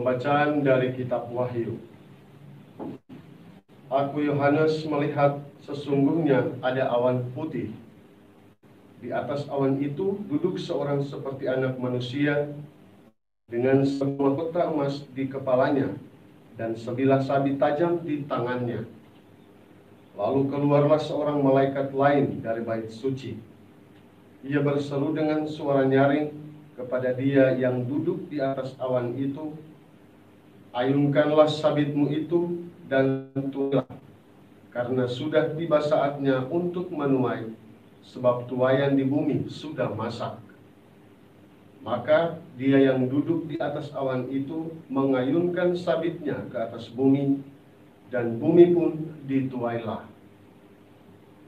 Pembacaan dari kitab Wahyu. Aku Yohanes melihat sesungguhnya ada awan putih. Di atas awan itu duduk seorang seperti anak manusia dengan sebuah mahkota emas di kepalanya dan sebilah sabit tajam di tangannya. Lalu keluarlah seorang malaikat lain dari bait suci. Ia berseru dengan suara nyaring kepada dia yang duduk di atas awan itu, ayunkanlah sabitmu itu dan tuailah, karena sudah tiba saatnya untuk menuai, sebab tuaian di bumi sudah masak. Maka dia yang duduk di atas awan itu mengayunkan sabitnya ke atas bumi, dan bumi pun dituailah.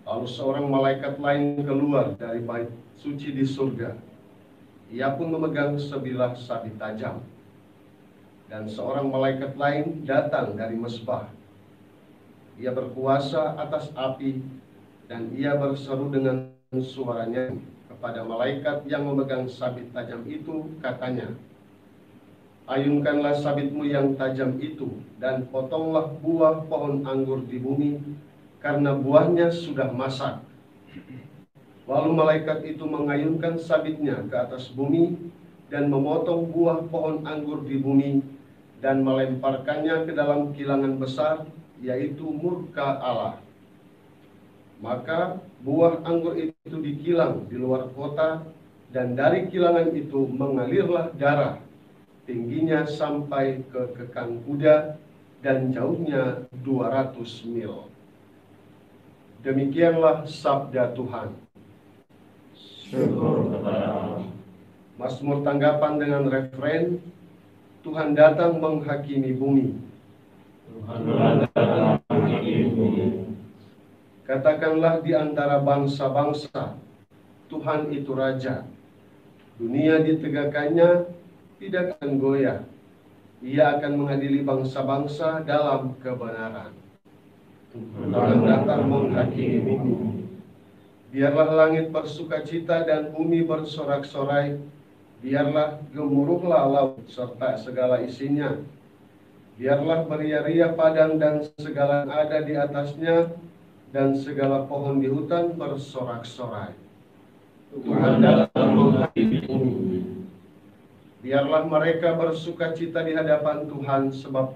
Lalu seorang malaikat lain keluar dari bait suci di surga. Ia pun memegang sebilah sabit tajam. Dan seorang malaikat lain datang dari mesbah. Ia berkuasa atas api, dan ia berseru dengan suaranya kepada malaikat yang memegang sabit tajam itu, katanya, ayunkanlah sabitmu yang tajam itu, dan potonglah buah pohon anggur di bumi, karena buahnya sudah masak. Lalu malaikat itu mengayunkan sabitnya ke atas bumi, dan memotong buah pohon anggur di bumi, dan melemparkannya ke dalam kilangan besar, yaitu murka Allah. Maka buah anggur itu dikilang di luar kota, dan dari kilangan itu mengalirlah darah, tingginya sampai ke kekang kuda, dan jauhnya 200 mil. Demikianlah sabda Tuhan. Syukur kepada Allah. Mazmur tanggapan dengan referen, Tuhan datang menghakimi bumi. Tuhan datang menghakimi bumi. Katakanlah di antara bangsa-bangsa, Tuhan itu Raja. Dunia ditegakkannya tidak akan goyah. Ia akan mengadili bangsa-bangsa dalam kebenaran. Tuhan datang menghakimi bumi. Biarlah langit bersukacita dan bumi bersorak-sorai. Biarlah gemuruhlah laut serta segala isinya. Biarlah beria-ria padang dan segala yang ada di atasnya, dan segala pohon di hutan bersorak-sorai. Tuhan datang menghakimi bumi. Biarlah mereka bersukacita di hadapan Tuhan, sebab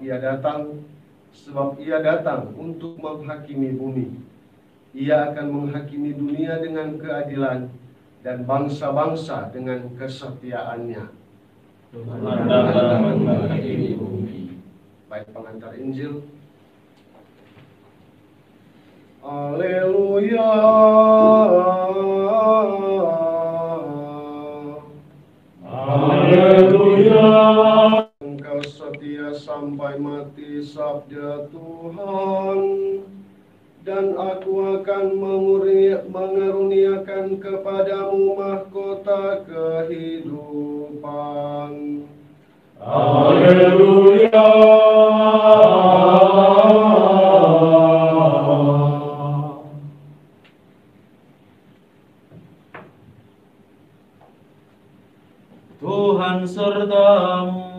Ia datang untuk menghakimi bumi. Ia akan menghakimi dunia dengan keadilan, dan bangsa-bangsa dengan kesetiaannya. Tuhan datang menghakimi bumi. Baik pengantar Injil. Haleluya. Haleluya. Engkau setia sampai mati, sabda Tuhan. Dan aku akan mengaruniakan kepadamu mahkota kehidupan. Haleluya. Tuhan sertamu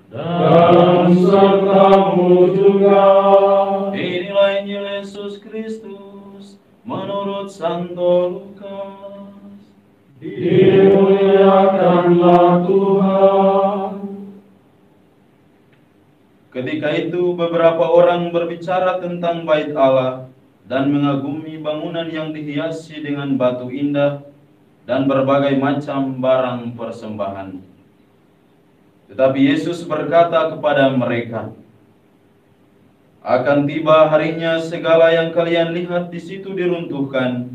Dan sertamu juga. Inilah Injil Yesus Kristus menurut Santo Lukas. Dimuliakanlah Tuhan. Ketika itu beberapa orang berbicara tentang bait Allah dan mengagumi bangunan yang dihiasi dengan batu indah dan berbagai macam barang persembahan. Tetapi Yesus berkata kepada mereka, akan tiba harinya segala yang kalian lihat di situ diruntuhkan,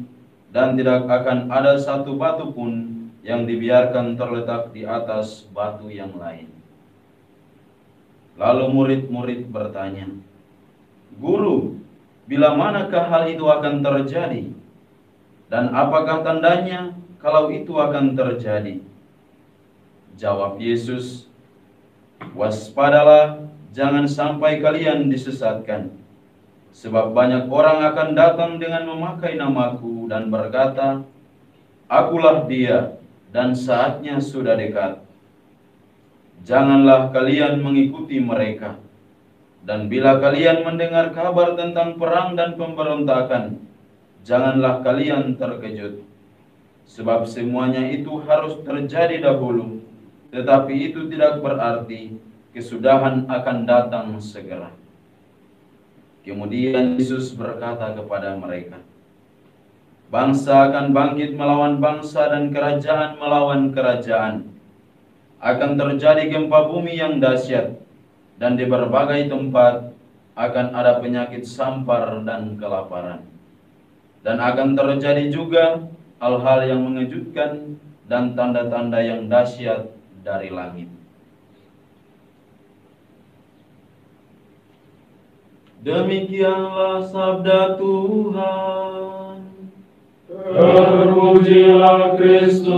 dan tidak akan ada satu batu pun yang dibiarkan terletak di atas batu yang lain. Lalu murid-murid bertanya, Guru, bila manakah hal itu akan terjadi? Dan apakah tandanya kalau itu akan terjadi? Jawab Yesus, waspadalah, jangan sampai kalian disesatkan. Sebab banyak orang akan datang dengan memakai namaku dan berkata, akulah dia, dan saatnya sudah dekat. Janganlah kalian mengikuti mereka. Dan bila kalian mendengar kabar tentang perang dan pemberontakan, janganlah kalian terkejut. Sebab semuanya itu harus terjadi dahulu, tetapi itu tidak berarti kesudahan akan datang segera. Kemudian Yesus berkata kepada mereka, bangsa akan bangkit melawan bangsa dan kerajaan melawan kerajaan. Akan terjadi gempa bumi yang dahsyat, dan di berbagai tempat akan ada penyakit sampar dan kelaparan. Dan akan terjadi juga hal-hal yang mengejutkan dan tanda-tanda yang dahsyat dari langit. Demikianlah sabda Tuhan. Terpujilah Kristus.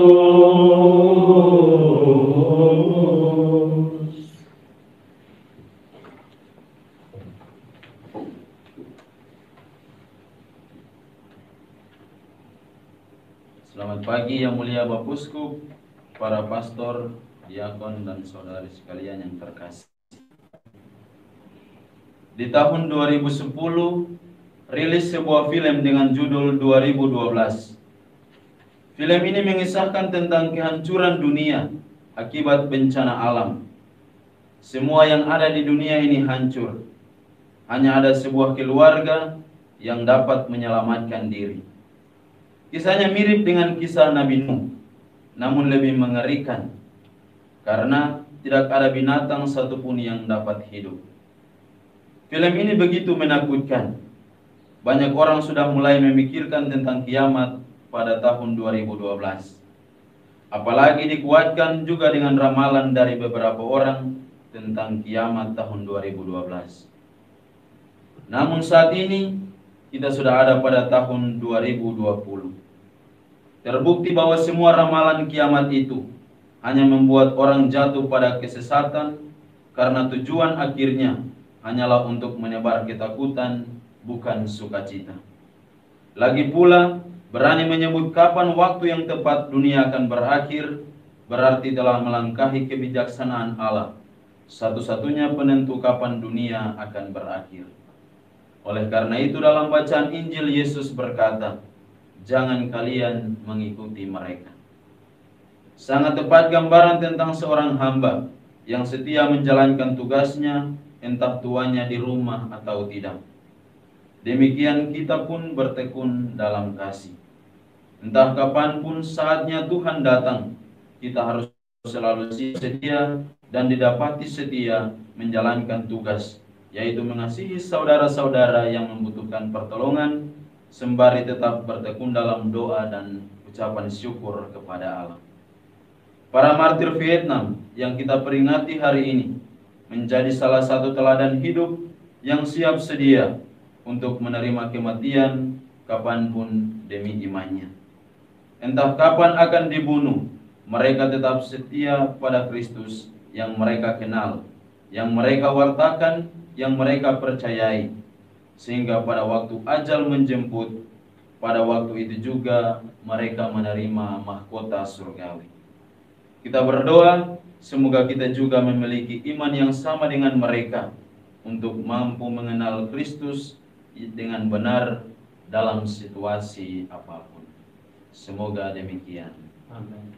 Selamat pagi yang mulia Bapak Uskup, para pastor, diakon, dan saudari sekalian yang terkasih. Di tahun 2010, rilis sebuah film dengan judul 2012. Film ini mengisahkan tentang kehancuran dunia akibat bencana alam. Semua yang ada di dunia ini hancur. Hanya ada sebuah keluarga yang dapat menyelamatkan diri. Kisahnya mirip dengan kisah Nabi Nuh, namun lebih mengerikan karena tidak ada binatang satupun yang dapat hidup. Film ini begitu menakutkan. Banyak orang sudah mulai memikirkan tentang kiamat pada tahun 2012. Apalagi dikuatkan juga dengan ramalan dari beberapa orang tentang kiamat tahun 2012. Namun saat ini kita sudah ada pada tahun 2020. Terbukti bahwa semua ramalan kiamat itu hanya membuat orang jatuh pada kesesatan karena tujuan akhirnya hanyalah untuk menebar ketakutan, bukan sukacita. Lagi pula, berani menyebut kapan waktu yang tepat dunia akan berakhir, berarti telah melangkahi kebijaksanaan Allah, satu-satunya penentu kapan dunia akan berakhir. Oleh karena itu dalam bacaan Injil Yesus berkata, jangan kalian mengikuti mereka. Sangat tepat gambaran tentang seorang hamba yang setia menjalankan tugasnya, entah tuannya di rumah atau tidak. Demikian kita pun bertekun dalam kasih. Entah kapanpun saatnya Tuhan datang, kita harus selalu setia dan didapati setia menjalankan tugas, yaitu mengasihi saudara-saudara yang membutuhkan pertolongan, sembari tetap bertekun dalam doa dan ucapan syukur kepada Allah. Para martir Vietnam yang kita peringati hari ini menjadi salah satu teladan hidup yang siap sedia untuk menerima kematian kapanpun demi imannya. Entah kapan akan dibunuh, mereka tetap setia pada Kristus yang mereka kenal, yang mereka wartakan, yang mereka percayai. Sehingga pada waktu ajal menjemput, pada waktu itu juga mereka menerima mahkota surgawi. Kita berdoa, semoga kita juga memiliki iman yang sama dengan mereka untuk mampu mengenal Kristus dengan benar dalam situasi apapun. Semoga demikian. Amin.